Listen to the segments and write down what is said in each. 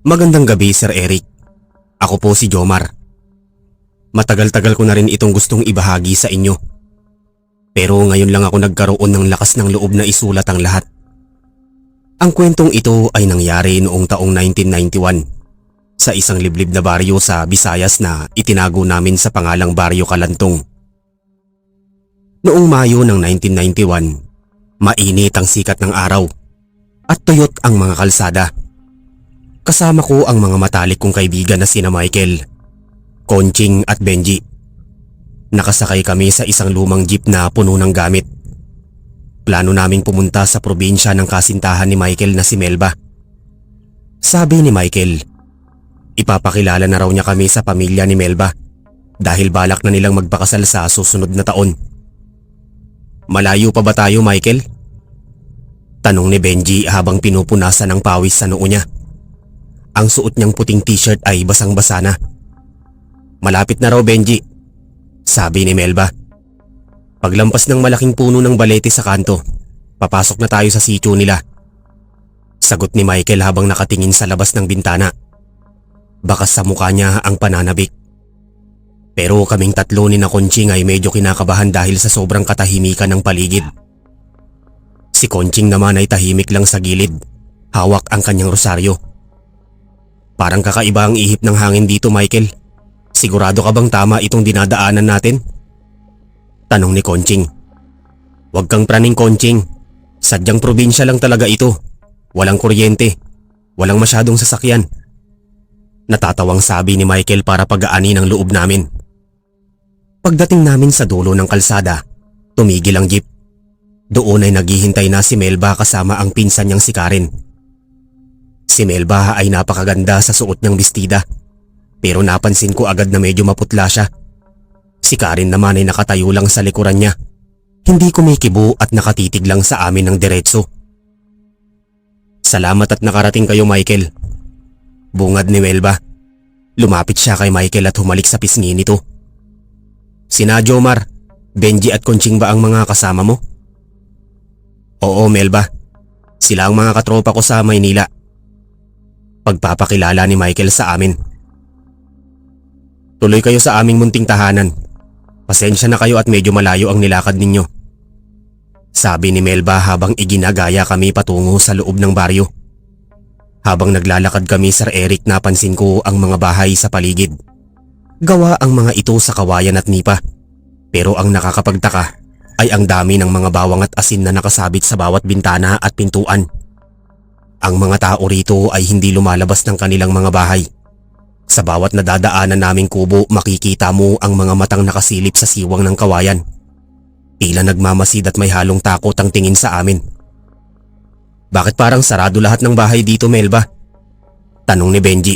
Magandang gabi, Sir Eric. Ako po si Jomar. Matagal-tagal ko na rin itong gustong ibahagi sa inyo. Pero ngayon lang ako nagkaroon ng lakas ng loob na isulat ang lahat. Ang kwentong ito ay nangyari noong taong 1991 sa isang liblib na baryo sa Visayas na itinago namin sa pangalang Baryo Kalantong. Noong Mayo ng 1991, mainit ang sikat ng araw at tuyot ang mga kalsada. Kasama ko ang mga matalik kong kaibigan na sina Michael, Conching at Benji. Nakasakay kami sa isang lumang jeep na puno ng gamit. Plano naming pumunta sa probinsya ng kasintahan ni Michael na si Melba. Sabi ni Michael, ipapakilala na raw niya kami sa pamilya ni Melba dahil balak na nilang magpakasal sa susunod na taon. Malayo pa ba tayo, Michael? Tanong ni Benji habang pinupunasan ng pawis sa noo niya. Ang suot niyang puting t-shirt ay basang-basa na. Malapit na raw, Benji, sabi ni Melba. Paglampas ng malaking puno ng balete sa kanto, papasok na tayo sa sitio nila. Sagot ni Michael habang nakatingin sa labas ng bintana. Bakas sa mukha niya ang pananabik. Pero kaming tatlo ni na Conching ay medyo kinakabahan dahil sa sobrang katahimikan ng paligid. Si Conching naman ay tahimik lang sa gilid, hawak ang kanyang rosaryo. Parang kakaiba ang ihip ng hangin dito, Michael. Sigurado ka bang tama itong dinadaanan natin? Tanong ni Conching. Huwag kang praning, Conching. Sadyang probinsya lang talaga ito. Walang kuryente. Walang masyadong sasakyan. Natatawang sabi ni Michael para pag-aani ng loob namin. Pagdating namin sa dulo ng kalsada, tumigil ang jeep. Doon ay naghihintay na si Melba kasama ang pinsan niyang si Karen. Si Melba ay napakaganda sa suot niyang bestida, pero napansin ko agad na medyo maputla siya. Si Karen naman ay nakatayo lang sa likuran niya, hindi kumikibo at nakatitig lang sa amin ng diretso. Salamat at nakarating kayo, Michael. Bungad ni Melba. Lumapit siya kay Michael at humalik sa pisngi nito. Sina Jomar, Benji at Conching ba ang mga kasama mo? Oo, Melba. Sila ang mga katropa ko sa Maynila. Pagpapakilala ni Michael sa amin. Tuloy kayo sa aming munting tahanan. Pasensya na kayo at medyo malayo ang nilakad ninyo, sabi ni Melba habang iginagaya kami patungo sa loob ng baryo. Habang naglalakad kami, Sir Eric, napansin ko ang mga bahay sa paligid. Gawa ang mga ito sa kawayan at nipa. Pero ang nakakapagtaka ay ang dami ng mga bawang at asin na nakasabit sa bawat bintana at pintuan. Ang mga tao rito ay hindi lumalabas ng kanilang mga bahay. Sa bawat nadadaanan naming kubo, makikita mo ang mga matang nakasilip sa siwang ng kawayan. Tila nagmamasid at may halong takot ang tingin sa amin. Bakit parang sarado lahat ng bahay dito, Melba? Tanong ni Benji.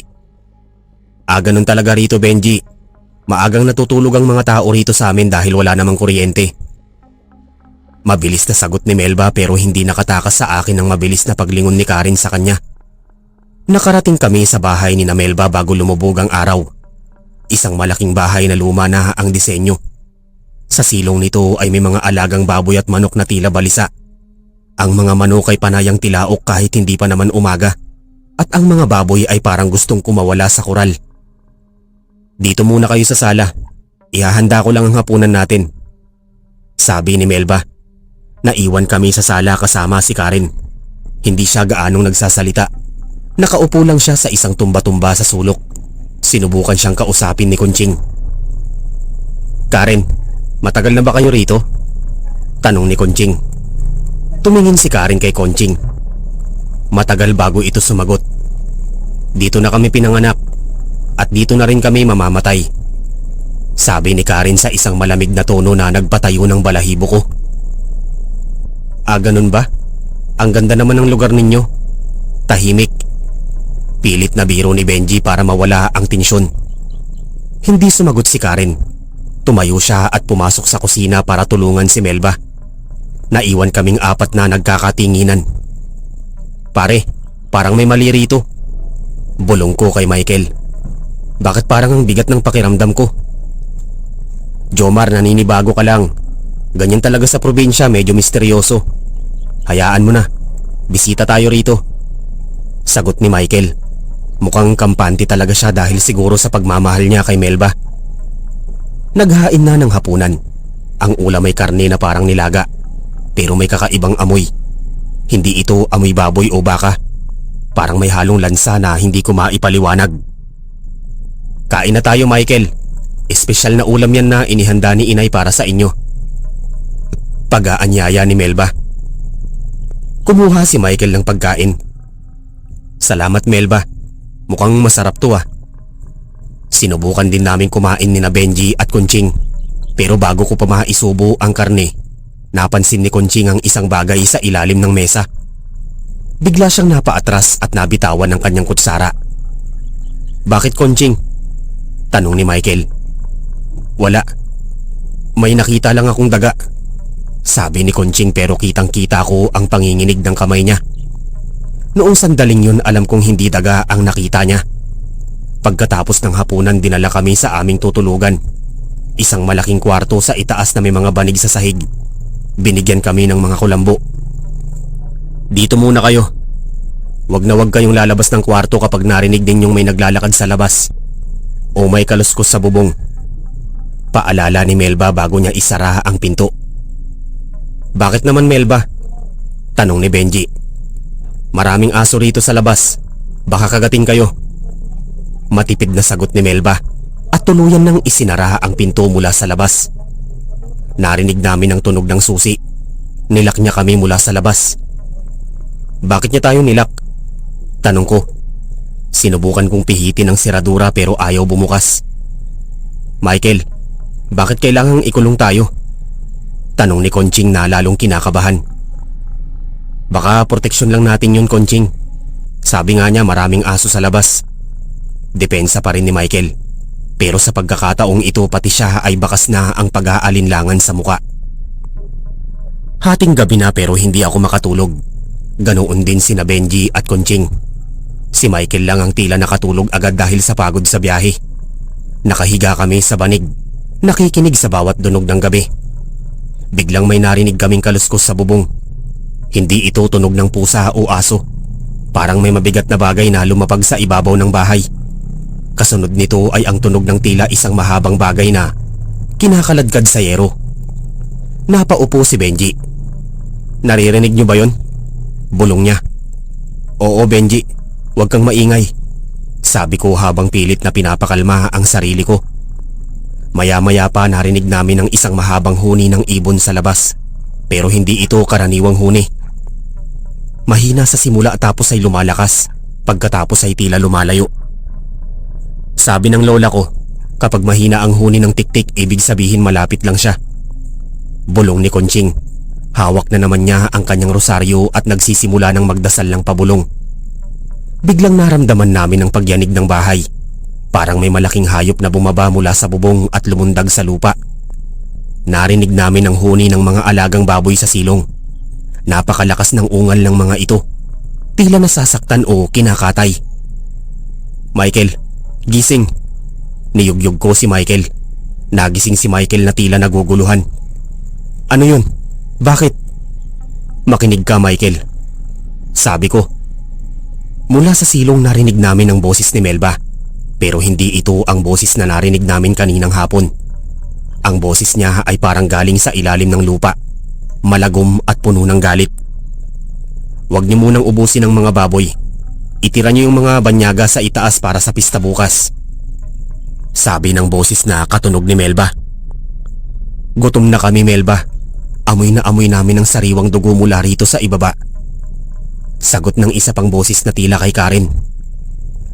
Ganun talaga rito, Benji. Maagang natutulog ang mga tao rito sa amin dahil wala namang kuryente. Mabilis na sagot ni Melba pero hindi nakatakas sa akin ang mabilis na paglingon ni Karen sa kanya. Nakarating kami sa bahay ni na Melba bago lumubog ang araw. Isang malaking bahay na luma na ang disenyo. Sa silong nito ay may mga alagang baboy at manok na tila balisa. Ang mga manok ay panayang tilaok kahit hindi pa naman umaga. At ang mga baboy ay parang gustong kumawala sa kural. Dito muna kayo sa sala. Ihahanda ko lang ang hapunan natin, sabi ni Melba. Naiwan kami sa sala kasama si Karen. Hindi siya gaanong nagsasalita. Nakaupo lang siya sa isang tumba-tumba sa sulok. Sinubukan siyang kausapin ni Conching. Karen, matagal na ba kayo rito? Tanong ni Conching. Tumingin si Karen kay Conching. Matagal bago ito sumagot. Dito na kami pinanganak at dito na rin kami mamamatay, sabi ni Karen sa isang malamig na tono na nagpatayo ng balahibo ko. Ganun ba? Ang ganda naman ng lugar ninyo. Tahimik. Pilit na biro ni Benji para mawala ang tensyon. Hindi sumagot si Karen. Tumayo siya at pumasok sa kusina para tulungan si Melba. Naiwan kaming apat na nagkakatinginan. Pare, parang may mali rito, bulong ko kay Michael. Bakit parang ang bigat ng pakiramdam ko? Jomar, naninibago ka lang. Ganyan talaga sa probinsya, medyo misteryoso. Hayaan mo na. Bisita tayo rito, sagot ni Michael. Mukhang kampante talaga siya dahil siguro sa pagmamahal niya kay Melba. Naghain na ng hapunan. Ang ulam ay karne na parang nilaga, pero may kakaibang amoy. Hindi ito amoy baboy o baka. Parang may halong lansa na hindi ko maipaliwanag. Kain na tayo, Michael. Espesyal na ulam yan na inihanda ni inay para sa inyo. Pag-aanyaya ni Melba. Kumuha si Michael ng pagkain. Salamat, Melba. Mukhang masarap to ah. Sinubukan din namin kumain ni na Benji at Kunching. Pero bago ko pa maisubo ang karne, napansin ni Kunching ang isang bagay sa ilalim ng mesa. Bigla siyang napaatras at nabitawan ng kanyang kutsara. Bakit, Kunching? Tanong ni Michael. Wala. May nakita lang akong daga. Sabi ni Kunching, pero kitang kita ko ang panginginig ng kamay niya. Noong sandaling yun alam kong hindi daga ang nakita niya. Pagkatapos ng hapunan dinala kami sa aming tutulugan. Isang malaking kwarto sa itaas na may mga banig sa sahig. Binigyan kami ng mga kulambo. Dito muna kayo. Wag na wag kayong lalabas ng kwarto kapag narinig din yung may naglalakad sa labas o may kaluskos sa bubong. Paalala ni Melba bago niya isara ang pinto. Bakit naman, Melba? Tanong ni Benji. Maraming aso rito sa labas. Baka kagatin kayo. Matipid na sagot ni Melba at tuluyan nang isinara ang pinto mula sa labas. Narinig namin ang tunog ng susi. Nilak niya kami mula sa labas. Bakit niya tayo nilak? Tanong ko. Sinubukan kong pihitin ang siradura pero ayaw bumukas. Michael, bakit kailangang ikulong tayo? Tanong ni Kunching na lalong kinakabahan. Baka proteksyon lang natin yun, Kunching. Sabi nga niya maraming aso sa labas. Depensa pa rin ni Michael. Pero sa pagkakataong ito pati siya ay bakas na ang pag-aalinlangan sa muka. Hating gabi na pero hindi ako makatulog. Ganoon din sina Benji at Kunching. Si Michael lang ang tila nakatulog agad dahil sa pagod sa biyahe. Nakahiga kami sa banig, nakikinig sa bawat dunog ng gabi. Biglang may narinig kaming kaluskos sa bubong. Hindi ito tunog ng pusa o aso. Parang may mabigat na bagay na lumapag sa ibabaw ng bahay. Kasunod nito ay ang tunog ng tila isang mahabang bagay na kinakaladkad sa yero. Napaupo si Benji. Naririnig niyo ba yon? Bulong niya. Oo, Benji, huwag kang maingay. Sabi ko habang pilit na pinapakalma ang sarili ko. Maya-maya pa narinig namin ang isang mahabang huni ng ibon sa labas. Pero hindi ito karaniwang huni. Mahina sa simula tapos ay lumalakas. Pagkatapos ay tila lumalayo. Sabi ng lola ko, kapag mahina ang huni ng tiktik, ibig sabihin malapit lang siya. Bulong ni Kunching. Hawak na naman niya ang kanyang rosaryo at nagsisimula ng magdasal ng pabulong. Biglang naramdaman namin ang pagyanig ng bahay. Parang may malaking hayop na bumaba mula sa bubong at lumundag sa lupa. Narinig namin ang huni ng mga alagang baboy sa silong. Napakalakas ng ungal ng mga ito. Tila nasasaktan o kinakatay. Michael, gising. Niyugyug ko si Michael. Nagising si Michael na tila naguguluhan. Ano yun? Bakit? Makinig ka, Michael. Sabi ko. Mula sa silong narinig namin ang boses ni Melba. Pero hindi ito ang boses na narinig namin kaninang hapon. Ang boses niya ay parang galing sa ilalim ng lupa. Malagom at puno ng galit. Huwag niyo munang ubusin ang mga baboy. Itira niyo yung mga banyaga sa itaas para sa pista bukas. Sabi ng boses na katunog ni Melba. Gutom na kami, Melba. Amoy na amoy namin ang sariwang dugo mula rito sa ibaba. Sagot ng isa pang boses na tila kay Karen.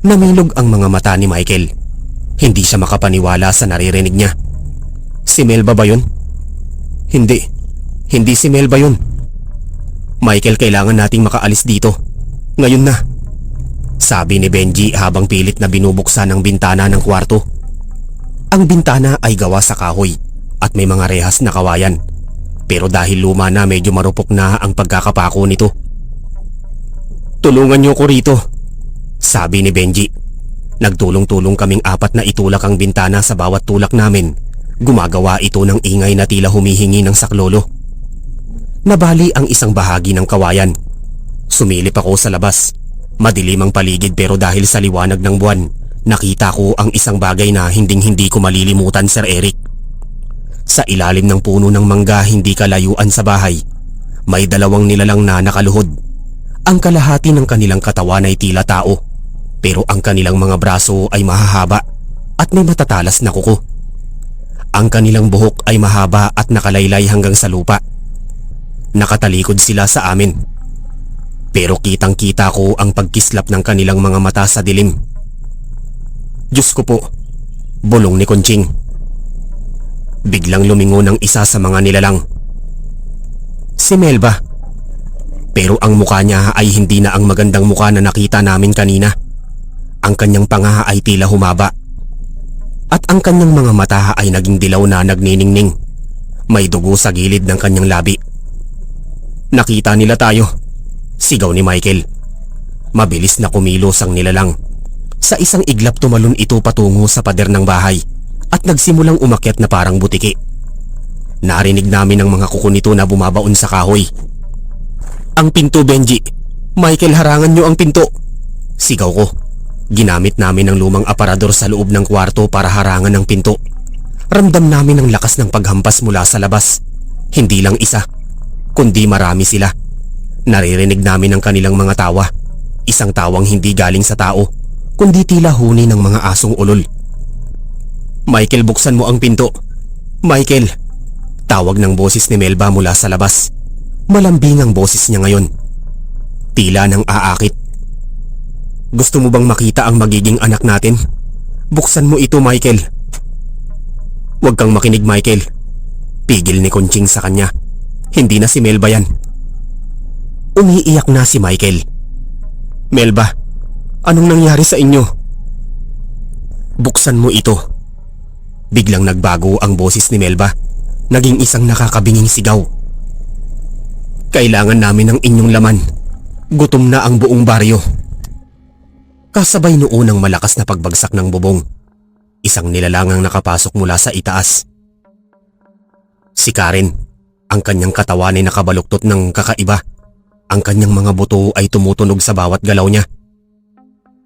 Namilog ang mga mata ni Michael. Hindi siya makapaniwala sa naririnig niya. Si Melba ba yun? Hindi. Hindi si Melba yun. Michael, kailangan nating makaalis dito. Ngayon na. Sabi ni Benji habang pilit na binubuksan ang bintana ng kwarto. Ang bintana ay gawa sa kahoy at may mga rehas na kawayan. Pero dahil luma na medyo marupok na ang pagkakapako nito. Tulungan niyo ko rito. Sabi ni Benji. Nagtulong-tulong kaming apat na itulak ang bintana sa bawat tulak namin. Gumagawa ito ng ingay na tila humihingi ng saklolo. Nabali ang isang bahagi ng kawayan. Sumilip ako sa labas. Madilim ang paligid pero dahil sa liwanag ng buwan, nakita ko ang isang bagay na hinding-hindi ko malilimutan, Sir Eric. Sa ilalim ng puno ng mangga hindi kalayuan sa bahay, may dalawang nilalang na nakaluhod. Ang kalahati ng kanilang katawan ay tila tao, pero ang kanilang mga braso ay mahahaba at may matatalas na kuko. Ang kanilang buhok ay mahaba at nakalaylay hanggang sa lupa. Nakatalikod sila sa amin. Pero kitang-kita ko ang pagkislap ng kanilang mga mata sa dilim. Diyos ko po, bulong ni Conching. Biglang lumingon ang isa sa mga nilalang. Si Melba. Pero ang mukha niya ay hindi na ang magandang mukha na nakita namin kanina. Ang kanyang panga ay tila humaba. At ang kanyang mga mata ay naging dilaw na nagniningning. May dugo sa gilid ng kanyang labi. Nakita nila tayo, sigaw ni Michael. Mabilis na kumilos ang nilalang. Sa isang iglap tumalon ito patungo sa pader ng bahay at nagsimulang umakyat na parang butiki. Narinig namin ang mga kuko nito na bumabaon sa kahoy. Ang pinto, Benji! Michael, harangan niyo ang pinto! Sigaw ko. Ginamit namin ang lumang aparador sa loob ng kwarto para harangan ang pinto. Ramdam namin ang lakas ng paghampas mula sa labas. Hindi lang isa, kundi marami sila. Naririnig namin ang kanilang mga tawa. Isang tawang hindi galing sa tao, kundi tila huni ng mga asong ulol. Michael, buksan mo ang pinto. Michael! Tawag ng boses ni Melba mula sa labas. Malambing ang boses niya ngayon. Tila nang aakit. Gusto mo bang makita ang magiging anak natin? Buksan mo ito, Michael. Huwag kang makinig, Michael. Pigil ni Conching sa kanya. Hindi na si Melba yan. Umiiyak na si Michael. Melba, anong nangyari sa inyo? Buksan mo ito. Biglang nagbago ang boses ni Melba. Naging isang nakakabinging sigaw. Kailangan namin ng inyong laman. Gutom na ang buong baryo. Kasabay noon ang malakas na pagbagsak ng bubong. Isang nilalangang nakapasok mula sa itaas. Si Karen, ang kanyang katawan ay nakabaluktot ng kakaiba. Ang kanyang mga buto ay tumutunog sa bawat galaw niya.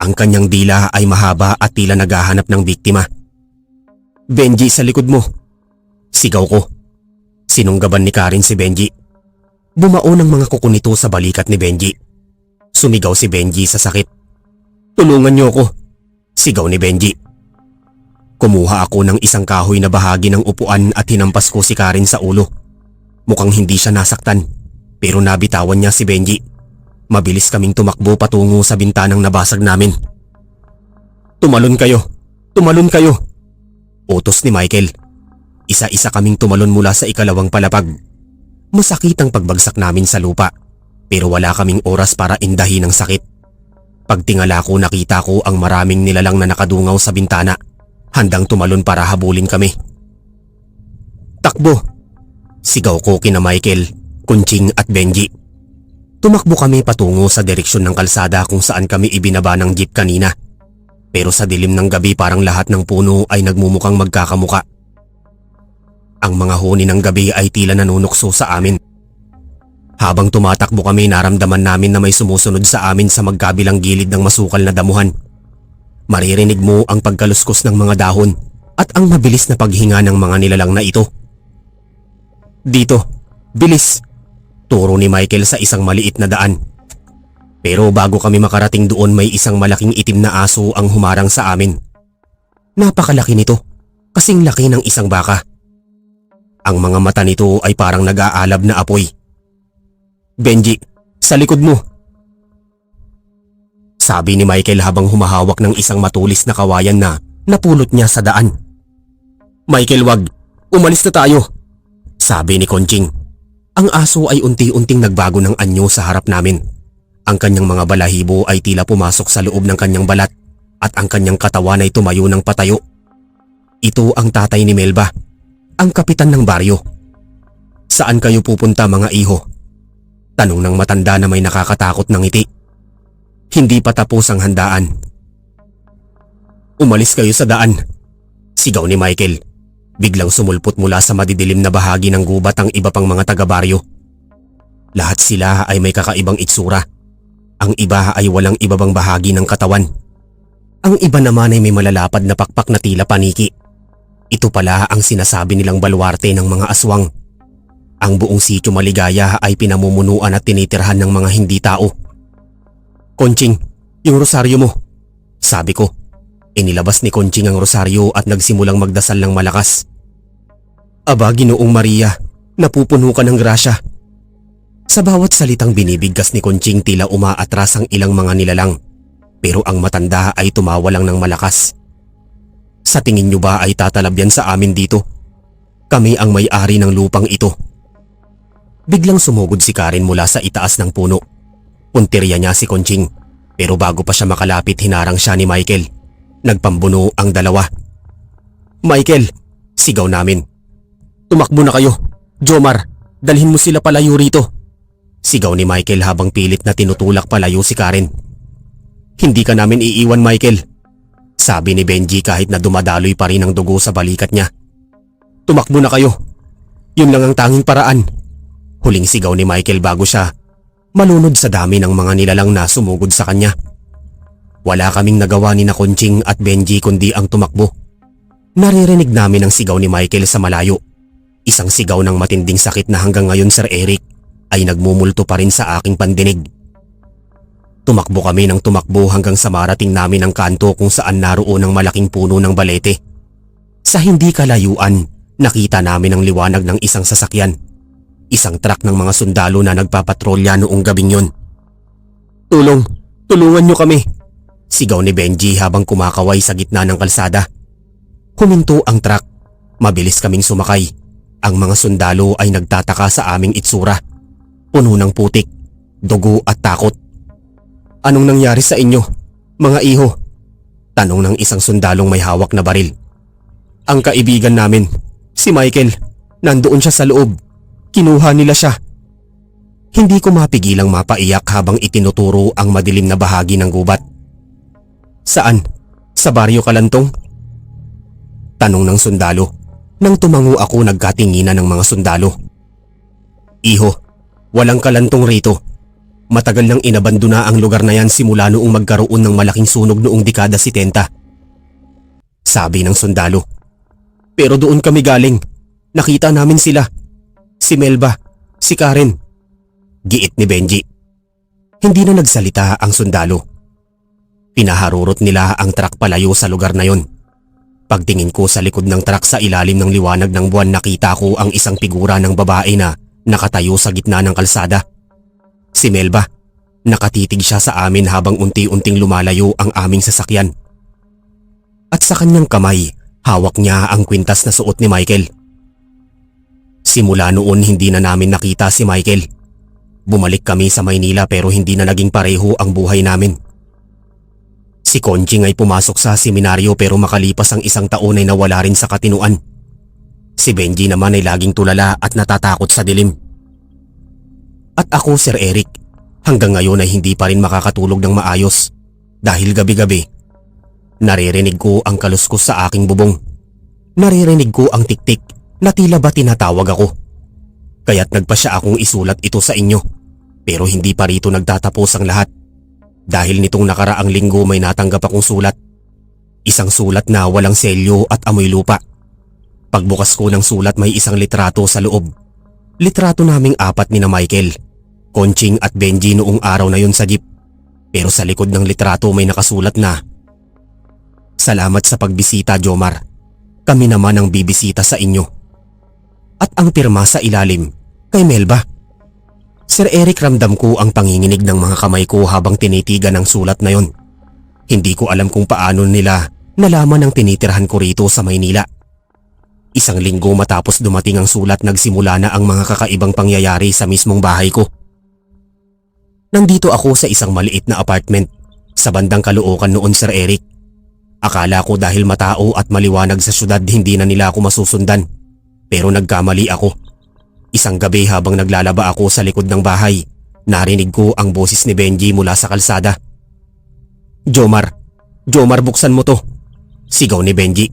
Ang kanyang dila ay mahaba at tila naghahanap ng biktima. Benji, sa likod mo! Sigaw ko. Sinunggaban ni Karen si Benji. Bumaon ang mga kuko nito sa balikat ni Benji. Sumigaw si Benji sa sakit. Tulungan niyo ako, sigaw ni Benji. Kumuha ako ng isang kahoy na bahagi ng upuan at hinampas ko si Karen sa ulo. Mukhang hindi siya nasaktan, pero nabitawan niya si Benji. Mabilis kaming tumakbo patungo sa bintanang nabasag namin. Tumalon kayo! Tumalon kayo! Utos ni Michael. Isa-isa kaming tumalon mula sa ikalawang palapag. Masakit ang pagbagsak namin sa lupa, pero wala kaming oras para indahin ang sakit. Pagtingala ko, nakita ko ang maraming nilalang na nakadungaw sa bintana, handang tumalon para habulin kami. Takbo! Sigaw ko kina Michael, Conching at Benji. Tumakbo kami patungo sa direksyon ng kalsada kung saan kami ibinaba ng jeep kanina. Pero sa dilim ng gabi parang lahat ng puno ay nagmumukhang magkakamuka. Ang mga huni ng gabi ay tila nanunukso sa amin. Habang tumatakbo kami, naramdaman namin na may sumusunod sa amin sa magkabilang gilid ng masukal na damuhan. Maririnig mo ang pagkaluskos ng mga dahon at ang mabilis na paghinga ng mga nilalang na ito. Dito, bilis! Turo ni Michael sa isang maliit na daan. Pero bago kami makarating doon, may isang malaking itim na aso ang humarang sa amin. Napakalaki nito, kasing laki ng isang baka. Ang mga mata nito ay parang nag-aalab na apoy. Benji, sa likod mo! Sabi ni Michael habang humahawak ng isang matulis na kawayan na napulot niya sa daan. Michael, wag! Umalis na tayo! Sabi ni Conching. Ang aso ay unti-unting nagbago ng anyo sa harap namin. Ang kanyang mga balahibo ay tila pumasok sa loob ng kanyang balat at ang kanyang katawan ay tumayo ng patayo. Ito ang tatay ni Melba, ang kapitan ng baryo. Saan kayo pupunta, mga iho? Tanong ng matanda na may nakakatakot na ngiti. Hindi pa tapos ang handaan. Umalis kayo sa daan! Sigaw ni Michael. Biglang sumulpot mula sa madidilim na bahagi ng gubat ang iba pang mga taga-baryo. Lahat sila ay may kakaibang itsura. Ang iba ay walang ibabang bahagi ng katawan. Ang iba naman ay may malalapad na pakpak na tila paniki. Ito pala ang sinasabi nilang baluarte ng mga aswang. Ang buong sitio Maligaya ay pinamumunuan at tinitirhan ng mga hindi tao. "Konching, yung rosaryo mo," sabi ko. Inilabas ni Konching ang rosaryo at nagsimulang magdasal ng malakas. "Aba, Ginoong Maria, napupuno ka ng grasya." Sa bawat salitang binibigkas ni Konching tila umaatras ang ilang mga nilalang, pero ang matanda ay tumawa lang ng malakas. "Sa tingin niyo ba ay tatalab yan sa amin dito? Kami ang may-ari ng lupang ito." Biglang sumugod si Karen mula sa itaas ng puno. Puntirya niya si Konching, pero bago pa siya makalapit hinarang siya ni Michael. Nagpambuno ang dalawa. "Michael!" sigaw namin. "Tumakbo na kayo! Jomar, dalhin mo sila palayo rito!" Sigaw ni Michael habang pilit na tinutulak palayo si Karen. "Hindi ka namin iiwan, Michael," sabi ni Benji kahit na dumadaloy pa rin ang dugo sa balikat niya. "Tumakbo na kayo! Yun lang ang tanging paraan!" Huling sigaw ni Michael bago siya malunod sa dami ng mga nilalang na sumugod sa kanya. Wala kaming nagawa ni na Konching at Benji kundi ang tumakbo. Naririnig namin ang sigaw ni Michael sa malayo. Isang sigaw ng matinding sakit na hanggang ngayon, Sir Eric, ay nagmumulto pa rin sa aking pandinig. Tumakbo kami ng tumakbo hanggang sa marating namin ang kanto kung saan naroon ang malaking puno ng balete. Sa hindi kalayuan, nakita namin ang liwanag ng isang sasakyan. Isang truck ng mga sundalo na nagpapatrolya noong gabing yun. "Tulong! Tulungan niyo kami!" sigaw ni Benji habang kumakaway sa gitna ng kalsada. Huminto ang truck. Mabilis kaming sumakay. Ang mga sundalo ay nagtataka sa aming itsura. Puno ng putik, dugo at takot. "Anong nangyari sa inyo, mga iho?" tanong ng isang sundalong may hawak na baril. "Ang kaibigan namin, si Michael, nandoon siya sa loob. Kinuha nila siya." Hindi ko mapigilang mapaiyak habang itinuturo ang madilim na bahagi ng gubat. "Saan? Sa Baryo Kalantong?" tanong ng sundalo. Nang tumango ako, nagkatinginan ng mga sundalo. "Iho, walang kalantong rito. Matagal nang inabandona ang lugar na yan simula noong magkaroon ng malaking sunog noong dekada 70. Sabi ng sundalo. "Pero doon kami galing. Nakita namin sila. Si Melba, si Karen." Giit ni Benji. Hindi na nagsalita ang sundalo. Pinaharurot nila ang truck palayo sa lugar na yon. Pagtingin ko sa likod ng truck sa ilalim ng liwanag ng buwan, nakita ko ang isang figura ng babae na nakatayo sa gitna ng kalsada. Si Melba. Nakatitig siya sa amin habang unti-unting lumalayo ang aming sasakyan. At sa kanyang kamay, hawak niya ang kwintas na suot ni Michael. Simula noon hindi na namin nakita si Michael. Bumalik kami sa Maynila pero hindi na naging pareho ang buhay namin. Si Konching ay pumasok sa seminaryo pero makalipas ang isang taon ay nawala rin sa katinuan. Si Benji naman ay laging tulala at natatakot sa dilim. At ako, Sir Eric, hanggang ngayon ay hindi pa rin makakatulog ng maayos dahil gabi-gabi naririnig ko ang kaluskos sa aking bubong. Naririnig ko ang tiktik na tila ba tinatawag ako. Kaya't nagpasya akong isulat ito sa inyo, pero hindi pa rito nagtatapos ang lahat. Dahil nitong nakaraang linggo may natanggap akong sulat. Isang sulat na walang selyo at amoy lupa. Pagbukas ko ng sulat may isang litrato sa loob. Litrato naming apat ni na Michael, Konching at Benji noong araw na yun sa jeep. Pero sa likod ng litrato may nakasulat na, "Salamat sa pagbisita, Jomar. Kami naman ang bibisita sa inyo." At ang pirma sa ilalim, kay Melba. Sir Eric, ramdam ko ang panginginig ng mga kamay ko habang tinitigan ang sulat na yon. Hindi ko alam kung paano nila nalaman ang tinitirhan ko rito sa Maynila. Isang linggo matapos dumating ang sulat, nagsimula na ang mga kakaibang pangyayari sa mismong bahay ko. Nandito ako sa isang maliit na apartment sa bandang Caloocan noon, Sir Eric. Akala ko dahil matao at maliwanag sa syudad hindi na nila ako masusundan. Pero nagkamali ako. Isang gabi habang naglalaba ako sa likod ng bahay, narinig ko ang boses ni Benji mula sa kalsada. Jomar, buksan mo to," sigaw ni Benji.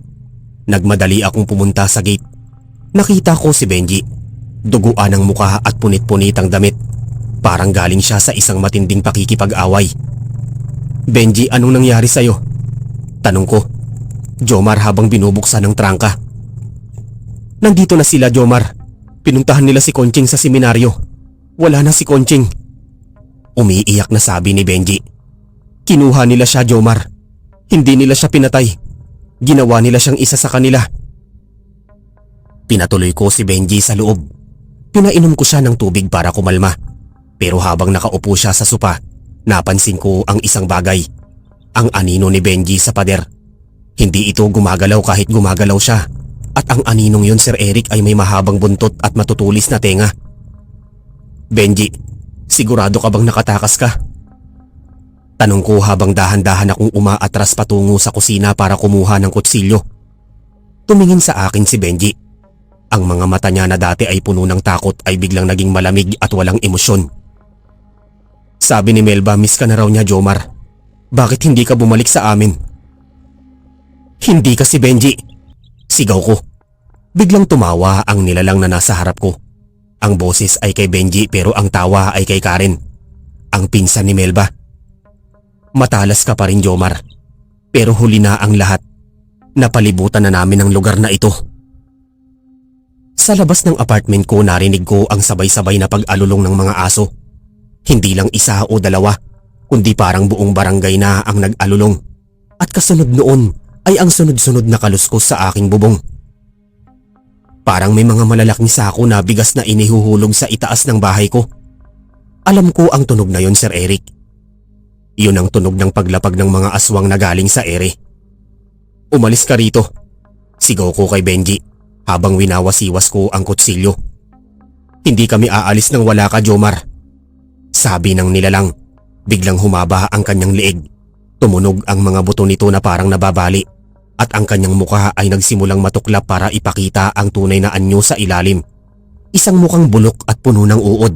Nagmadali akong pumunta sa gate. Nakita ko si Benji. Duguan ang mukha at punit-punit ang damit. Parang galing siya sa isang matinding pakikipag-away. "Benji, anong nangyari sa'yo?" tanong ko, Jomar, habang binubuksan ng trangka. "Nandito na sila, Jomar. Pinuntahan nila si Conching sa seminaryo. Wala na si Conching." Umiiyak na sabi ni Benji. "Kinuha nila siya, Jomar. Hindi nila siya pinatay. Ginawa nila siyang isa sa kanila." Pinatuloy ko si Benji sa loob. Pinainom ko siya ng tubig para kumalma. Pero habang nakaupo siya sa sopa, napansin ko ang isang bagay. Ang anino ni Benji sa pader. Hindi ito gumagalaw kahit gumagalaw siya. At ang aninong yun, Sir Eric, ay may mahabang buntot at matutulis na tenga. "Benji, sigurado ka bang nakatakas ka?" tanong ko habang dahan-dahan akong umaatras patungo sa kusina para kumuha ng kutsilyo. Tumingin sa akin si Benji. Ang mga mata niya na dati ay puno ng takot ay biglang naging malamig at walang emosyon. "Sabi ni Melba, miss ka na raw niya, Jomar. Bakit hindi ka bumalik sa amin?" "Hindi kasi, Benji," sigaw ko. Biglang tumawa ang nilalang na nasa harap ko. Ang boses ay kay Benji pero ang tawa ay kay Karen, ang pinsan ni Melba. "Matalas ka pa rin, Jomar. Pero huli na ang lahat. Napalibutan na namin ang lugar na ito." Sa labas ng apartment ko, narinig ko ang sabay-sabay na pag-alulong ng mga aso. Hindi lang isa o dalawa, kundi parang buong barangay na ang nag-alulong. At kasunod noon ay ang sunod-sunod na kaluskos sa aking bubong. Parang may mga malalaking sako na bigas na inihuhulog sa itaas ng bahay ko. Alam ko ang tunog na yon, Sir Eric. Yun ang tunog ng paglapag ng mga aswang na galing sa ere. "Umalis ka rito," sigaw ko kay Benji habang winawasiwas ko ang kutsilyo. "Hindi kami aalis nang wala ka, Jomar," sabi ng nilalang. Biglang humaba ang kanyang leeg. Tumunog ang mga buto nito na parang nababali at ang kanyang mukha ay nagsimulang matuklap para ipakita ang tunay na anyo sa ilalim. Isang mukhang bulok at puno ng uod.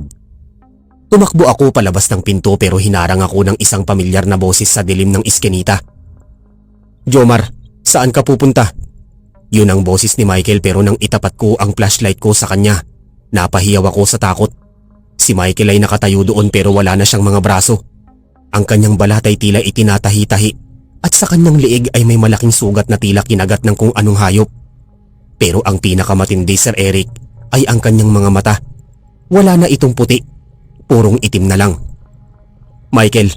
Tumakbo ako palabas ng pinto pero hinarang ako ng isang pamilyar na boses sa dilim ng iskinita. "Jomar, saan ka pupunta?" Yun ang boses ni Michael pero nang itapat ko ang flashlight ko sa kanya, napahiyaw ako sa takot. Si Michael ay nakatayo doon pero wala na siyang mga braso. Ang kanyang balat ay tila itinatahi-tahi at sa kanyang liig ay may malaking sugat na tila kinagat ng kung anong hayop. Pero ang pinakamatindi, Sir Eric, ay ang kanyang mga mata. Wala na itong puti, purong itim na lang. "Michael,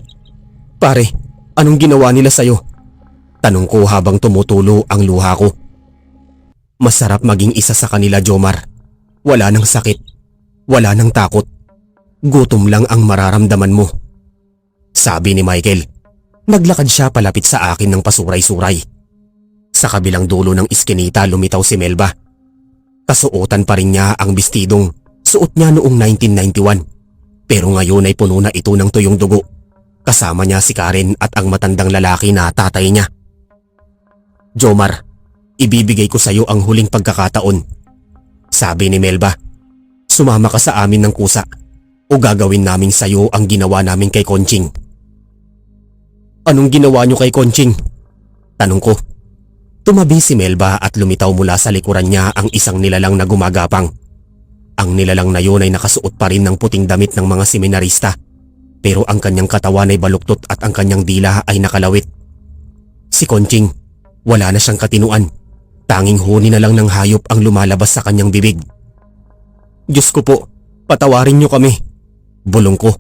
pare, anong ginawa nila sa'yo?" tanong ko habang tumutulo ang luha ko. "Masarap maging isa sa kanila, Jomar. Wala nang sakit, wala nang takot. Gutom lang ang mararamdaman mo," sabi ni Michael. Naglakad siya palapit sa akin ng pasuray-suray. Sa kabilang dulo ng iskinita lumitaw si Melba. Kasuotan pa rin niya ang bestidong suot niya noong 1991. Pero ngayon ay puno na ito ng tuyong dugo. Kasama niya si Karen at ang matandang lalaki na tatay niya. "Jomar, ibibigay ko sa iyo ang huling pagkakataon," sabi ni Melba. "Sumama ka sa amin ng kusa o gagawin namin sa iyo ang ginawa namin kay Conching." "Anong ginawa niyo kay Conching?" tanong ko. Tumabi si Melba at lumitaw mula sa likuran niya ang isang nilalang na gumagapang. Ang nilalang na yun ay nakasuot pa rin ng puting damit ng mga seminarista, pero ang kanyang katawan ay baluktot at ang kanyang dila ay nakalawit. Si Conching, wala na siyang katinuan. Tanging huni na lang ng hayop ang lumalabas sa kanyang bibig. "Diyos ko po, patawarin niyo kami," bulong ko.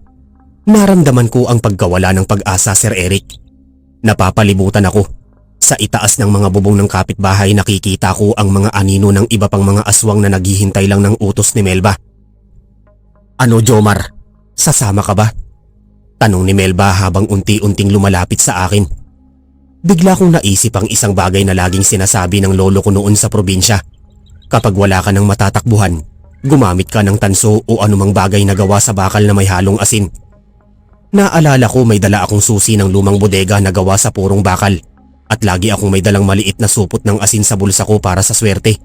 Naramdaman ko ang pagkawala ng pag-asa, Sir Eric. Napapalibutan ako. Sa itaas ng mga bubong ng kapitbahay nakikita ko ang mga anino ng iba pang mga aswang na naghihintay lang ng utos ni Melba. "Ano, Jomar? Sasama ka ba?" tanong ni Melba habang unti-unting lumalapit sa akin. Bigla kong naisip ang isang bagay na laging sinasabi ng lolo ko noon sa probinsya. Kapag wala ka ng matatakbuhan, gumamit ka ng tanso o anumang bagay na gawa sa bakal na may halong asin. Naalala ko may dala akong susi ng lumang bodega na gawa sa purong bakal at lagi akong may dalang maliit na supot ng asin sa bulsa ko para sa swerte.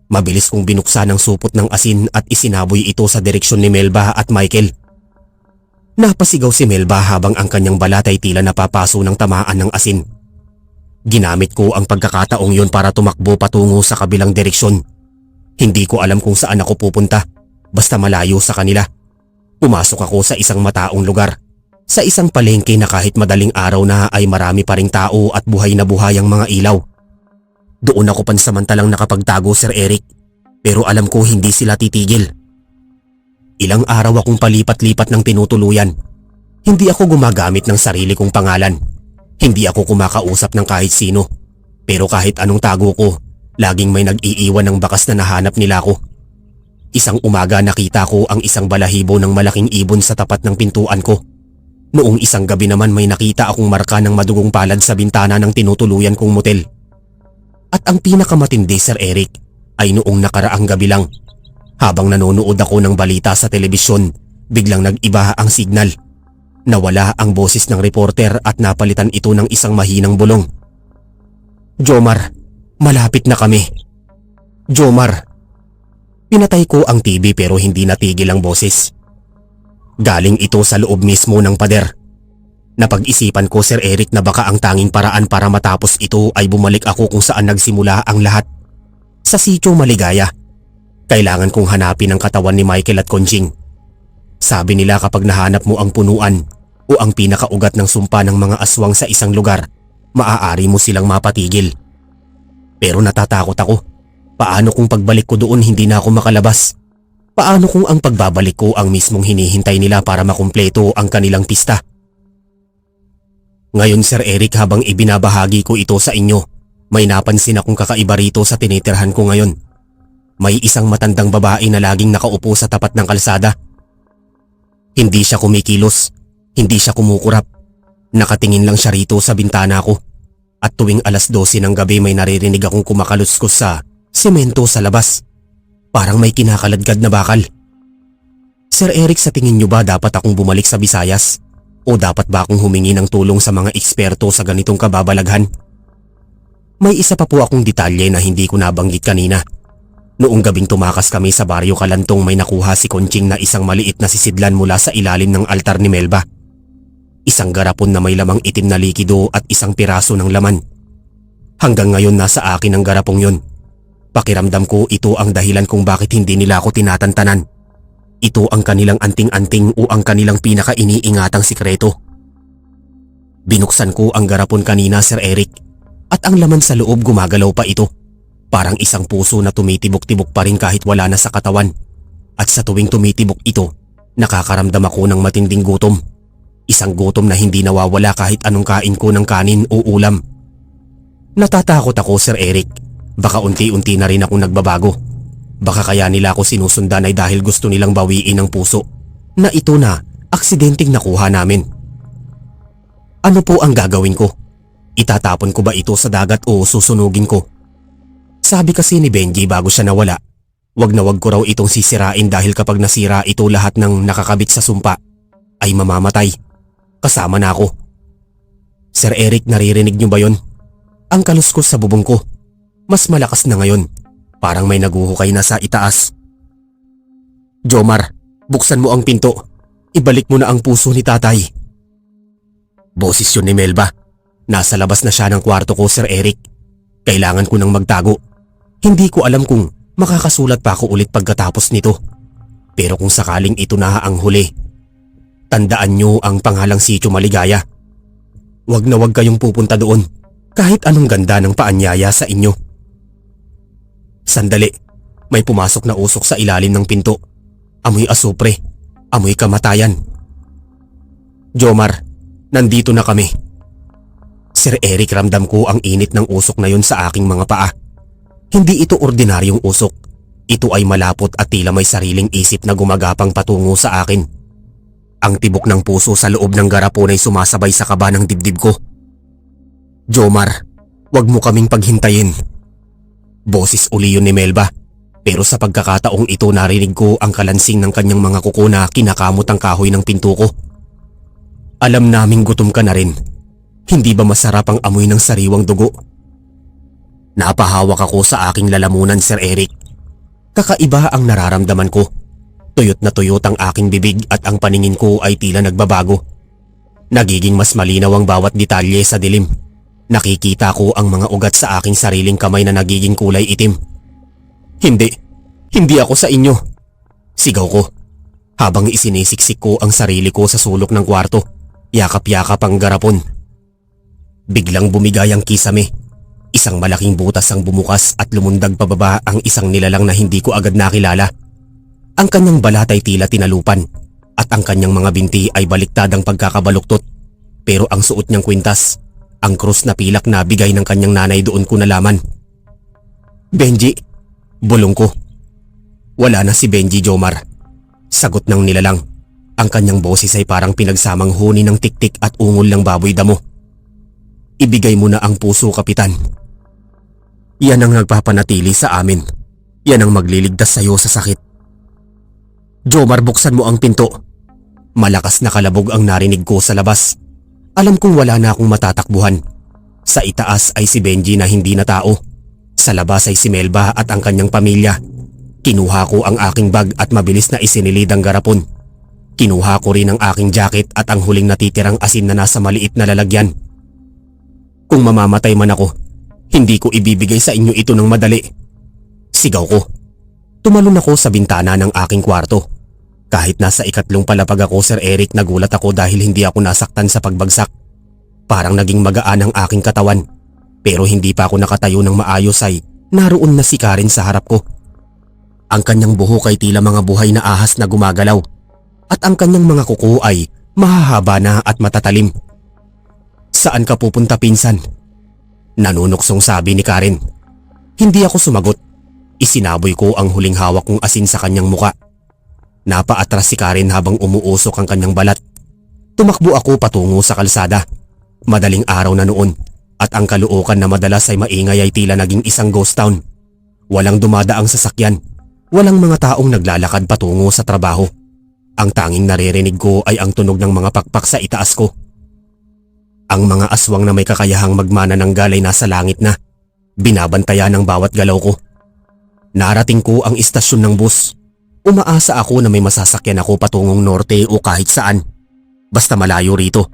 Mabilis kong binuksan ang supot ng asin at isinaboy ito sa direksyon ni Melba at Michael. Napasigaw si Melba habang ang kanyang balat ay tila napapaso ng tamaan ng asin. Ginamit ko ang pagkakataong yon para tumakbo patungo sa kabilang direksyon. Hindi ko alam kung saan ako pupunta, basta malayo sa kanila. Pumasok ako sa isang mataong lugar. Sa isang palengke na kahit madaling araw na ay marami pa ring tao at buhay na buhay ang mga ilaw. Doon ako pansamantalang nakapagtago, Sir Eric, pero alam ko hindi sila titigil. Ilang araw akong palipat-lipat ng tinutuluyan. Hindi ako gumagamit ng sarili kong pangalan. Hindi ako kumakausap ng kahit sino. Pero kahit anong tago ko, laging may nag-iiwan ng bakas na nahanap nila ako. Isang umaga nakita ko ang isang balahibo ng malaking ibon sa tapat ng pintuan ko. Noong isang gabi naman may nakita akong marka ng madugong palad sa bintana ng tinutuluyan kong motel. At ang pinakamatindi, Sir Eric, ay noong nakaraang gabi lang. Habang nanonood ako ng balita sa telebisyon, biglang nag-iba ang signal. Nawala ang boses ng reporter at napalitan ito ng isang mahinang bulong. Jomar, malapit na kami. Jomar. Pinatay ko ang TV pero hindi natigil ang boses. Galing ito sa loob mismo ng pader. Napag-isipan ko, Sir Eric, na baka ang tanging paraan para matapos ito ay bumalik ako kung saan nagsimula ang lahat. Sa Sitio Maligaya. Kailangan kong hanapin ang katawan ni Michael at Conching. Sabi nila kapag nahanap mo ang punuan o ang pinakaugat ng sumpa ng mga aswang sa isang lugar, maaari mo silang mapatigil. Pero natatakot ako. Paano kung pagbalik ko doon hindi na ako makalabas? Paano kung ang pagbabalik ko ang mismong hinihintay nila para makumpleto ang kanilang pista? Ngayon, Sir Eric, habang ibinabahagi ko ito sa inyo, may napansin akong kakaiba rito sa tinitirhan ko ngayon. May isang matandang babae na laging nakaupo sa tapat ng kalsada. Hindi siya kumikilos, hindi siya kumukurap. Nakatingin lang siya rito sa bintana ko. At tuwing alas 12 ng gabi may naririnig akong kumakaluskos sa semento sa labas. Parang may kinakaladkad na bakal. Sir Eric, sa tingin niyo ba dapat akong bumalik sa Visayas? O dapat ba akong humingi ng tulong sa mga eksperto sa ganitong kababalaghan? May isa pa po akong detalye na hindi ko nabanggit kanina. Noong gabing tumakas kami sa Baryo Kalantong may nakuha si Conching na isang maliit na sisidlan mula sa ilalim ng altar ni Melba. Isang garapon na may lamang itim na likido at isang piraso ng laman. Hanggang ngayon nasa akin ang garapong yun. Pakiramdam ko ito ang dahilan kung bakit hindi nila ako tinatantanan. Ito ang kanilang anting-anting o ang kanilang pinaka-iniingatang sikreto. Binuksan ko ang garapon kanina, Sir Eric, at ang laman sa loob gumagalaw pa ito. Parang isang puso na tumitibok-tibok pa rin kahit wala na sa katawan. At sa tuwing tumitibok ito, nakakaramdam ako ng matinding gutom. Isang gutom na hindi nawawala kahit anong kain ko ng kanin o ulam. Natatakot ako, Sir Eric. Baka unti-unti na rin akong nagbabago. Baka kaya nila ako sinusundan ay dahil gusto nilang bawiin ang puso na ito na aksidenteng nakuha namin. Ano po ang gagawin ko? Itatapon ko ba ito sa dagat o susunugin ko? Sabi kasi ni Benji bago siya nawala, wag na wag ko raw itong sisirain dahil kapag nasira ito lahat ng nakakabit sa sumpa ay mamamatay. Kasama na ako. Sir Eric, naririnig niyo ba yon? Ang kaluskos sa bubong ko. Mas malakas na ngayon. Parang may naguhukay na sa itaas. Jomar, buksan mo ang pinto. Ibalik mo na ang puso ni tatay. Boses yun ni Melba. Nasa labas na siya ng kwarto ko, Sir Eric. Kailangan ko nang magtago. Hindi ko alam kung makakasulat pa ako ulit pagkatapos nito. Pero kung sakaling ito na ang huli, tandaan nyo ang pangalang Sitio Maligaya. Wag na wag kayong pupunta doon. Kahit anong ganda ng paanyaya sa inyo. Sandali, may pumasok na usok sa ilalim ng pinto. Amoy asupre, amoy kamatayan. Jomar, nandito na kami. Sir Eric, ramdam ko ang init ng usok na yun sa aking mga paa. Hindi ito ordinaryong usok. Ito ay malapot at tila may sariling isip na gumagapang patungo sa akin. Ang tibok ng puso sa loob ng garapon ay sumasabay sa kaba ng dibdib ko. Jomar, wag mo kaming paghintayin. Boses uli yun ni Melba, pero sa pagkakataong ito narinig ko ang kalansing ng kanyang mga kuko na kinakamot ang kahoy ng pinto ko. Alam naming gutom ka na rin. Hindi ba masarap ang amoy ng sariwang dugo? Napahawak ako sa aking lalamunan, Sir Eric. Kakaiba ang nararamdaman ko. Tuyot na tuyot ang aking bibig at ang paningin ko ay tila nagbabago. Nagiging mas malinaw ang bawat detalye sa dilim. Nakikita ko ang mga ugat sa aking sariling kamay na nagiging kulay itim. Hindi ako sa inyo. Sigaw ko. Habang isinisiksik ko ang sarili ko sa sulok ng kwarto, yakap-yakap ang garapon. Biglang bumigay ang kisame. Isang malaking butas ang bumukas at lumundag pababa ang isang nilalang na hindi ko agad nakilala. Ang kanyang balat ay tila tinalupan at ang kanyang mga binti ay baliktad ang pagkakabaluktot. Pero ang suot niyang kwintas, ang krus na pilak na bigay ng kanyang nanay, doon ko nalaman. Benji, bulong ko. Wala na si Benji, Jomar. Sagot ng nilalang. Ang kanyang boses ay parang pinagsamang huni ng tiktik at ungol ng baboy damo. Ibigay mo na ang puso, kapitan. Yan ang nagpapanatili sa amin. Yan ang magliligtas sa iyo sa sakit. Jomar, buksan mo ang pinto. Malakas na kalabog ang narinig ko sa labas. Alam kong wala na akong matatakbuhan. Sa itaas ay si Benji na hindi na tao. Sa labas ay si Melba at ang kanyang pamilya. Kinuha ko ang aking bag at mabilis na isinilid ang garapon. Kinuha ko rin ang aking jacket at ang huling natitirang asin na nasa maliit na lalagyan. Kung mamamatay man ako, hindi ko ibibigay sa inyo ito ng madali. Sigaw ko. Tumalon ako sa bintana ng aking kwarto. Kahit nasa ikatlong palapag ako, Sir Eric, nagulat ako dahil hindi ako nasaktan sa pagbagsak. Parang naging magaan ang aking katawan. Pero hindi pa ako nakatayo ng maayos ay naroon na si Karen sa harap ko. Ang kanyang buhok ay tila mga buhay na ahas na gumagalaw at ang kanyang mga kuko ay mahahaba na at matatalim. Saan ka pupunta, pinsan? Nanunuksong sabi ni Karen. Hindi ako sumagot. Isinaboy ko ang huling hawak kong asin sa kanyang muka. Napaatras si Karen habang umuusok ang kanyang balat. Tumakbo ako patungo sa kalsada. Madaling araw na noon at ang Caloocan na madalas ay maingay ay tila naging isang ghost town. Walang dumadaang sasakyan. Walang mga taong naglalakad patungo sa trabaho. Ang tanging naririnig ko ay ang tunog ng mga pakpak sa itaas ko. Ang mga aswang na may kakayahang magmana ng galay nasa langit na. Binabantayan ang bawat galaw ko. Narating ko ang istasyon ng bus. Umaasa ako na may masasakyan ako patungong norte o kahit saan. Basta malayo rito.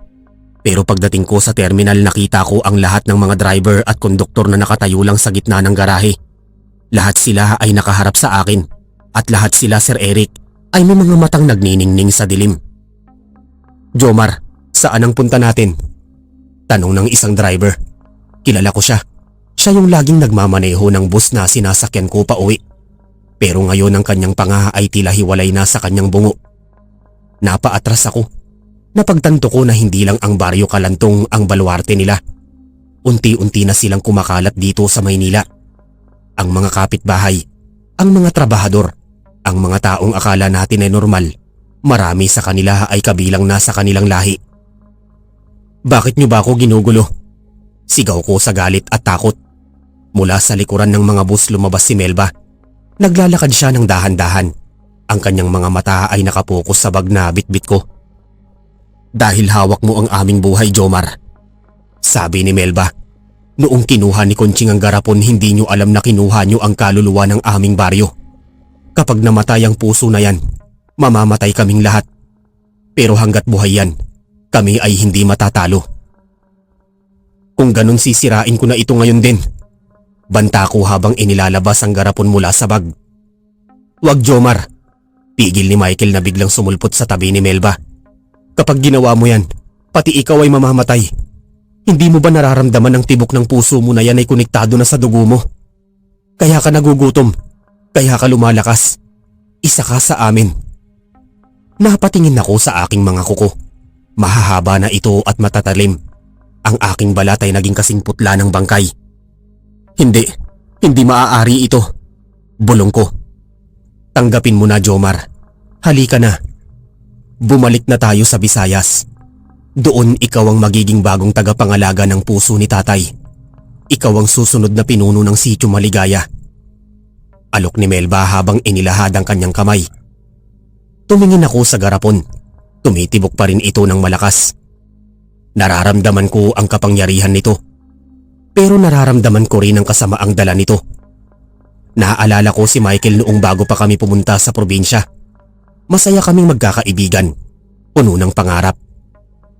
Pero pagdating ko sa terminal, nakita ko ang lahat ng mga driver at konduktor na nakatayo lang sa gitna ng garahe. Lahat sila ay nakaharap sa akin at lahat sila, Sir Eric, ay may mga matang nagniningning sa dilim. Jomar, saan ang punta natin? Tanong ng isang driver. Kilala ko siya. Siya yung laging nagmamaneho ng bus na sinasakyan ko pa uwi. Pero ngayon ang kanyang panga ay tila hiwalay na sa kanyang bungo. Napaatras ako. Napagtanto ko na hindi lang ang baryo Kalantong ang baluarte nila. Unti-unti na silang kumakalat dito sa Maynila. Ang mga kapitbahay, ang mga trabahador, ang mga taong akala natin ay normal, marami sa kanila ay kabilang na sa kanilang lahi. Bakit niyo ba ako ginugulo? Sigaw ko sa galit at takot. Mula sa likuran ng mga bus lumabas si Melba. Naglalakad siya ng dahan-dahan. Ang kanyang mga mata ay nakapokus sa bag na bitbit ko. Dahil hawak mo ang aming buhay, Jomar. Sabi ni Melba. Noong kinuha ni Conching ang garapon, hindi nyo alam na kinuha nyo ang kaluluwa ng aming baryo. Kapag namatay ang puso na yan, mamamatay kaming lahat. Pero hanggat buhay yan, kami ay hindi matatalo. Kung ganun, sisirain ko na ito ngayon din. Banta ko habang inilalabas ang garapon mula sa bag. Wag, Jomar. Pigil ni Michael na biglang sumulpot sa tabi ni Melba. Kapag ginawa mo yan, pati ikaw ay mamamatay. Hindi mo ba nararamdaman ang tibok ng puso mo na yan ay konektado na sa dugo mo? Kaya ka nagugutom. Kaya ka lumalakas. Isa ka sa amin. Napatingin ako sa aking mga kuko. Mahahaba na ito at matatalim. Ang aking balat ay naging kasing putla ng bangkay. Hindi maaari ito. Bulong ko. Tanggapin mo na, Jomar. Halika na. Bumalik na tayo sa Visayas. Doon ikaw ang magiging bagong tagapangalaga ng puso ni tatay. Ikaw ang susunod na pinuno ng Sitio Maligaya. Alok ni Melba habang inilahad ang kanyang kamay. Tumingin ako sa garapon. Tumitibok pa rin ito ng malakas. Nararamdaman ko ang kapangyarihan nito. Pero nararamdaman ko rin ang kasamaang dala nito. Naaalala ko si Michael noong bago pa kami pumunta sa probinsya. Masaya kaming magkakaibigan. Puno ng pangarap.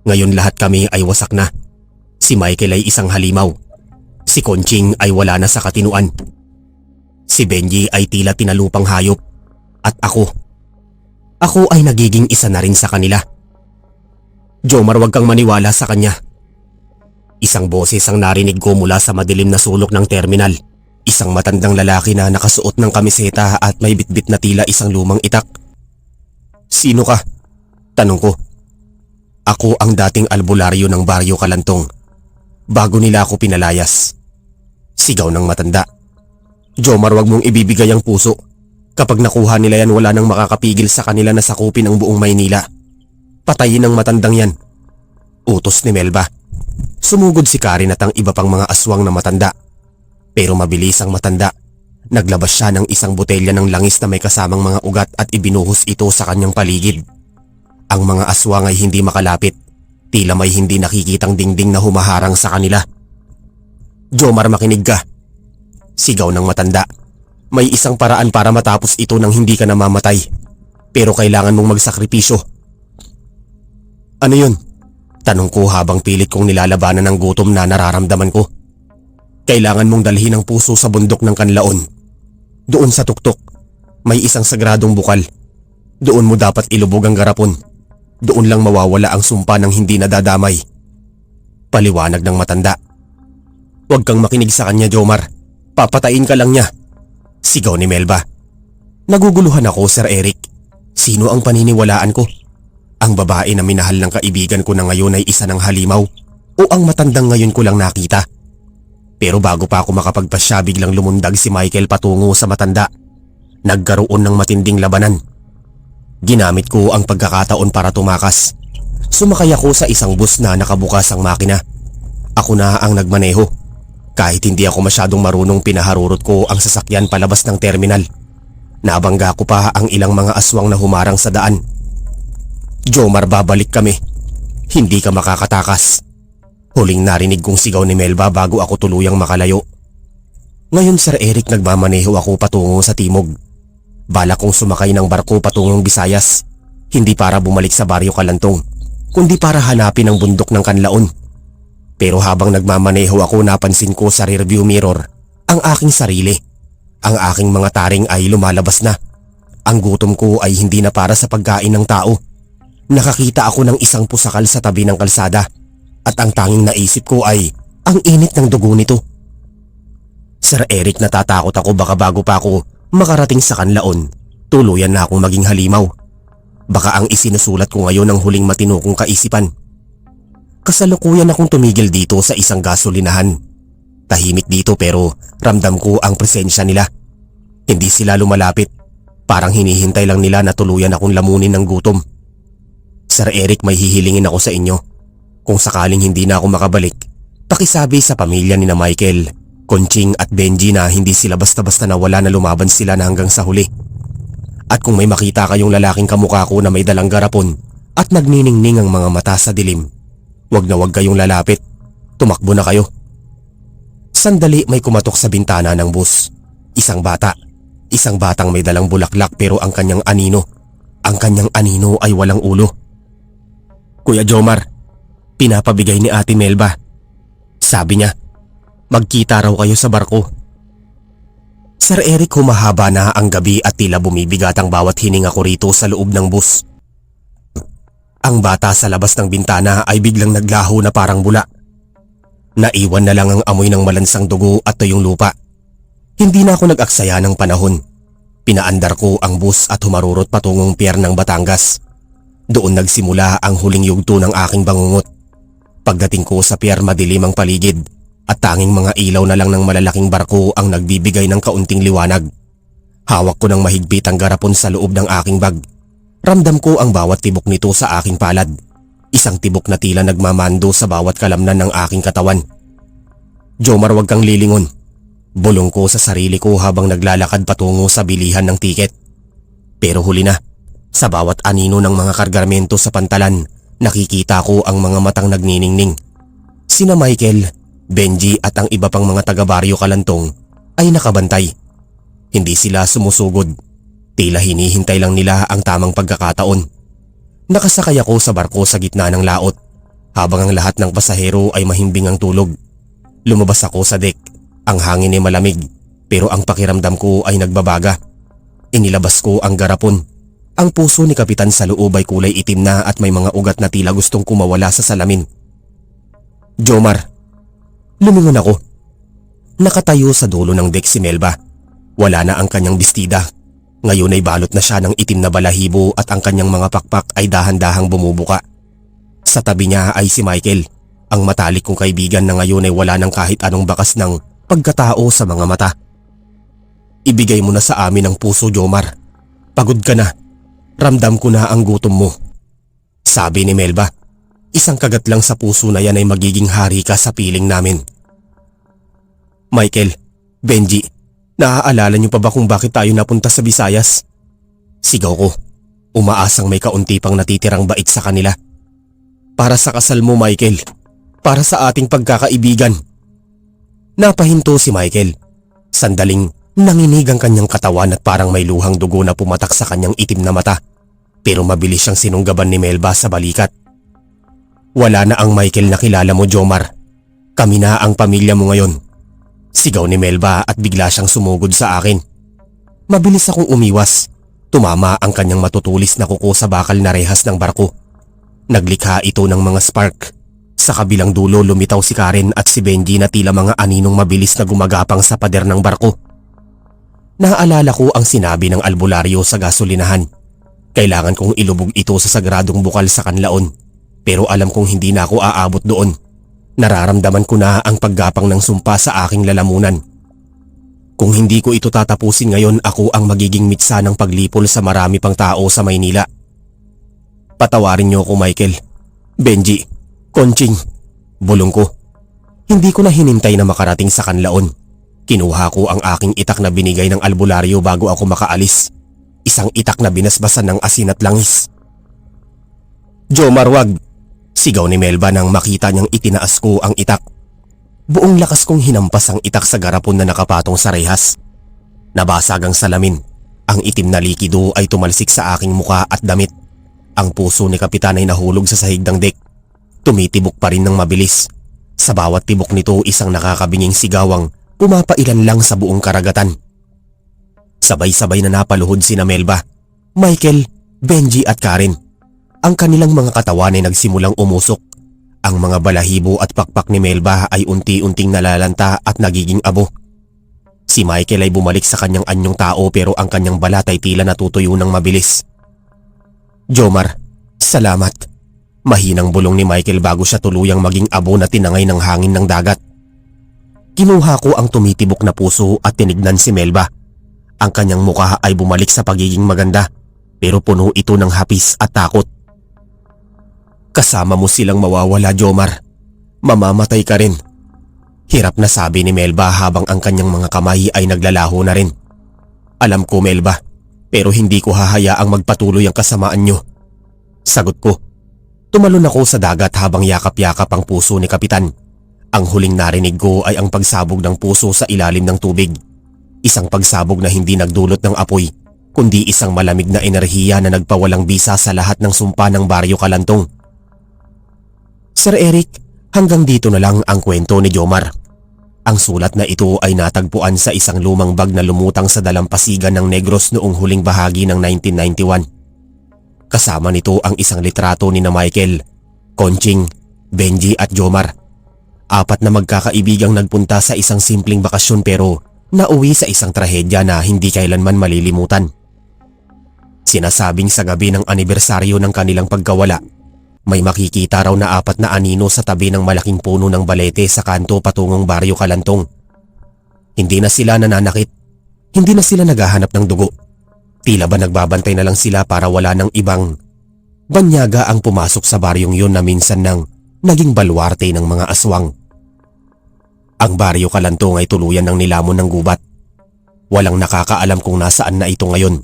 Ngayon lahat kami ay wasak na. Si Michael ay isang halimaw. Si Conching ay wala na sa katinuan. Si Benji ay tila tinalupang hayop. At ako, ako ay nagiging isa na rin sa kanila. Jomar, huwag kang maniwala sa kanya. Isang boses ang narinig ko mula sa madilim na sulok ng terminal. Isang matandang lalaki na nakasuot ng kamiseta at may bitbit na tila isang lumang itak. Sino ka? Tanong ko. Ako ang dating albularyo ng Baryo Kalantong. Bago nila ako pinalayas. Sigaw ng matanda. Jomar, wag mong ibibigay ang puso. Kapag nakuha nila yan, wala nang makakapigil sa kanila na sakupin ang buong Maynila. Patayin ang matandang yan. Utos ni Melba. Sumugod si Karen at ang iba pang mga aswang na matanda. Pero mabilis ang matanda. Naglabas siya ng isang botelya ng langis na may kasamang mga ugat at ibinuhos ito sa kanyang paligid. Ang mga aswang ay hindi makalapit. Tila may hindi nakikitang dingding na humaharang sa kanila. Jomar, makinig ka. Sigaw ng matanda. May isang paraan para matapos ito nang hindi ka namamatay. Pero kailangan mong magsakripisyo. Ano yun? Tanong ko habang pilit kong nilalabanan ng gutom na nararamdaman ko. Kailangan mong dalhin ang puso sa bundok ng Kanlaon. Doon sa tuktok, may isang sagradong bukal. Doon mo dapat ilubog ang garapon. Doon lang mawawala ang sumpa ng hindi nadadamay. Paliwanag ng matanda. Huwag kang makinig sa kanya, Jomar. Papatayin ka lang niya. Sigaw ni Melba. Naguguluhan ako, Sir Eric. Sino ang paniniwalaan ko? Ang babae na minahal ng kaibigan ko na ngayon ay isa ng halimaw o ang matandang ngayon ko lang nakita? Pero bago pa ako makapagpasya, biglang lumundag si Michael patungo sa matanda. Nagkaroon ng matinding labanan. Ginamit ko ang pagkakataon para tumakas. Sumakay ako sa isang bus na nakabukas ang makina. Ako na ang nagmaneho. Kahit hindi ako masyadong marunong, pinaharurot ko ang sasakyan palabas ng terminal. Nabangga ko pa ang ilang mga aswang na humarang sa daan. Jomar, babalik kami. Hindi ka makakatakas. Huling narinig kong sigaw ni Melba bago ako tuluyang makalayo. Ngayon, Sir Eric, nagmamaneho ako patungo sa timog. Balak kong sumakay ng barko patungong Visayas. Hindi para bumalik sa Baryo Kalantong, kundi para hanapin ang bundok ng Kanlaon. Pero habang nagmamaneho ako, napansin ko sa rearview mirror ang aking sarili. Ang aking mga taring ay lumalabas na. Ang gutom ko ay hindi na para sa pagkain ng tao. Nakakita ako ng isang pusakal sa tabi ng kalsada at ang tanging naisip ko ay ang init ng dugo nito. Sir Eric, natatakot ako baka bago pa ako makarating sa Kanlaon, tuluyan na akong maging halimaw. Baka ang isinusulat ko ngayon ang huling matino kong kaisipan. Kasalukuyan akong tumigil dito sa isang gasolinahan. Tahimik dito pero ramdam ko ang presensya nila. Hindi sila lumalapit. Parang hinihintay lang nila na tuluyan akong lamunin ng gutom. Sir Eric, may hihilingin ako sa inyo. Kung sakaling hindi na ako makabalik, pakisabi sa pamilya ni na Michael, Conching at Benji na hindi sila basta-basta nawala, na lumaban sila na hanggang sa huli. At kung may makita kayong lalaking kamukha ko na may dalang garapon at nagniningning ang mga mata sa dilim, wag na wag kayong lalapit. Tumakbo na kayo. Sandali may kumatok sa bintana ng bus. Isang bata. Isang batang may dalang bulaklak pero ang kanyang anino ay walang ulo. Kuya Jomar, pinapabigay ni Ate Melba. Sabi niya, magkita raw kayo sa barko. Sir Eric, humahaba na ang gabi at tila bumibigat ang bawat hininga ko rito sa loob ng bus. Ang bata sa labas ng bintana ay biglang naglaho na parang bula. Naiwan na lang ang amoy ng malansang dugo at tuyong lupa. Hindi na ako nag-aksaya ng panahon. Pinaandar ko ang bus at humarurot patungong pier ng Batangas. Doon nagsimula ang huling yugto ng aking bangungot. Pagdating ko sa pier, madilim ang paligid at tanging mga ilaw na lang ng malalaking barko ang nagbibigay ng kaunting liwanag. Hawak ko ng mahigpit ang garapon sa loob ng aking bag. Ramdam ko ang bawat tibok nito sa aking palad. Isang tibok na tila nagmamando sa bawat kalamnan ng aking katawan. Jomar, wag kang lilingon. Bulong ko sa sarili ko habang naglalakad patungo sa bilihan ng tiket. Pero huli na. Sa bawat anino ng mga kargamento sa pantalan, nakikita ko ang mga matang nagniningning. Sina Michael, Benji at ang iba pang mga taga Baryo Kalantong ay nakabantay. Hindi sila sumusugod. Tila hinihintay lang nila ang tamang pagkakataon. Nakasakay ako sa barko sa gitna ng laot habang ang lahat ng pasahero ay mahimbing ang tulog. Lumabas ako sa deck. Ang hangin ay malamig pero ang pakiramdam ko ay nagbabaga. Inilabas ko ang garapon. Ang puso ni Kapitan sa loob ay kulay itim na at may mga ugat na tila gustong kumawala sa salamin. Jomar, lumingon ako. Nakatayo sa dulo ng deck si Melba. Wala na ang kanyang bestida. Ngayon ay balot na siya ng itim na balahibo at ang kanyang mga pakpak ay dahan-dahang bumubuka. Sa tabi niya ay si Michael, ang matalik kong kaibigan na ngayon ay wala ng kahit anong bakas ng pagkatao sa mga mata. Ibigay mo na sa amin ang puso, Jomar. Pagod ka na. Ramdam ko na ang gutom mo. Sabi ni Melba. Isang kagat lang sa puso na yan ay magiging hari ka sa piling namin. Michael, Benji, naaalala niyo pa ba kung bakit tayo napunta sa Visayas? Sigaw ko, umaasang may kaunti pang natitirang bait sa kanila. Para sa kasal mo, Michael. Para sa ating pagkakaibigan. Napahinto si Michael. Sandaling nanginig ang kanyang katawan at parang may luhang dugo na pumatak sa kanyang itim na mata. Pero mabilis siyang sinunggaban ni Melba sa balikat. Wala na ang Michael na kilala mo, Jomar. Kami na ang pamilya mo ngayon. Sigaw ni Melba at bigla siyang sumugod sa akin. Mabilis akong umiwas. Tumama ang kanyang matutulis na kuko sa bakal na rehas ng barko. Naglikha ito ng mga spark. Sa kabilang dulo lumitaw si Karen at si Benji na tila mga aninong mabilis na gumagapang sa pader ng barko. Naaalala ko ang sinabi ng albularyo sa gasolinahan. Kailangan kong ilubog ito sa sagradong bukal sa kanlaon. Pero alam kong hindi na ako aabot doon. Nararamdaman ko na ang paggapang ng sumpa sa aking lalamunan. Kung hindi ko ito tatapusin ngayon, ako ang magiging mitsa ng paglipol sa marami pang tao sa Maynila. Patawarin niyo ako, Michael. Benji, Conching, bulong ko. Hindi ko na hinintay na makarating sa kanlaon. Kinuha ko ang aking itak na binigay ng albularyo bago ako makaalis. Isang itak na binasbasan ng asin at langis. Jomar, wag! Sigaw ni Melba nang makita niyang itinaas ko ang itak. Buong lakas kong hinampas ang itak sa garapon na nakapatong sa rehas. Nabasag ang salamin. Ang itim na likido ay tumalsik sa aking muka at damit. Ang puso ni Kapitan ay nahulog sa sahig ng deck. Tumitibok pa rin ng mabilis. Sa bawat tibok nito isang nakakabinging sigawang pumapailan lang sa buong karagatan. Sabay-sabay na napaluhod sina Melba, Michael, Benji at Karen. Ang kanilang mga katawan ay nagsimulang umusok. Ang mga balahibo at pakpak ni Melba ay unti-unting nalalanta at nagiging abo. Si Michael ay bumalik sa kanyang anyong tao pero ang kanyang balat ay tila natutuyo ng mabilis. Jomar, salamat. Mahinang bulong ni Michael bago siya tuluyang maging abo na tinangay ng hangin ng dagat. Kinuha ko ang tumitibok na puso at tinignan si Melba. Ang kanyang mukha ay bumalik sa pagiging maganda pero puno ito ng hapis at takot. Kasama mo silang mawawala, Jomar. Mamamatay ka rin. Hirap na sabi ni Melba habang ang kanyang mga kamay ay naglalaho na rin. Alam ko, Melba, pero hindi ko hahayaang magpatuloy ang kasamaan nyo. Sagot ko. Tumalon ako sa dagat habang yakap-yakap ang puso ni Kapitan. Ang huling narinig ko ay ang pagsabog ng puso sa ilalim ng tubig. Isang pagsabog na hindi nagdulot ng apoy, kundi isang malamig na enerhiya na nagpawalang bisa sa lahat ng sumpa ng Baryo Kalantong. Sir Eric, hanggang dito na lang ang kwento ni Jomar. Ang sulat na ito ay natagpuan sa isang lumang bag na lumutang sa dalampasigan ng Negros noong huling bahagi ng 1991. Kasama nito ang isang litrato ni na Michael, Conching, Benji at Jomar. 4 na magkakaibigang nagpunta sa isang simpleng bakasyon pero nauwi sa isang trahedya na hindi kailanman malilimutan. Sinasabing sa gabi ng anibersaryo ng kanilang pagkawala, may makikita raw na 4 na anino sa tabi ng malaking puno ng balete sa kanto patungong Baryo Kalantong. Hindi na sila nananakit, hindi na sila naghahanap ng dugo. Tila ba nagbabantay na lang sila para wala ng ibang banyaga ang pumasok sa baryong yun na minsan nang naging baluarte ng mga aswang. Ang Baryo Kalantong ay tuluyan ng nilamon ng gubat. Walang nakakaalam kung nasaan na ito ngayon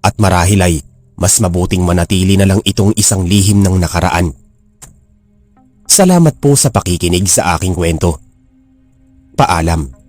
at marahil ay mas mabuting manatili na lang itong isang lihim ng nakaraan. Salamat po sa pakikinig sa aking kwento. Paalam.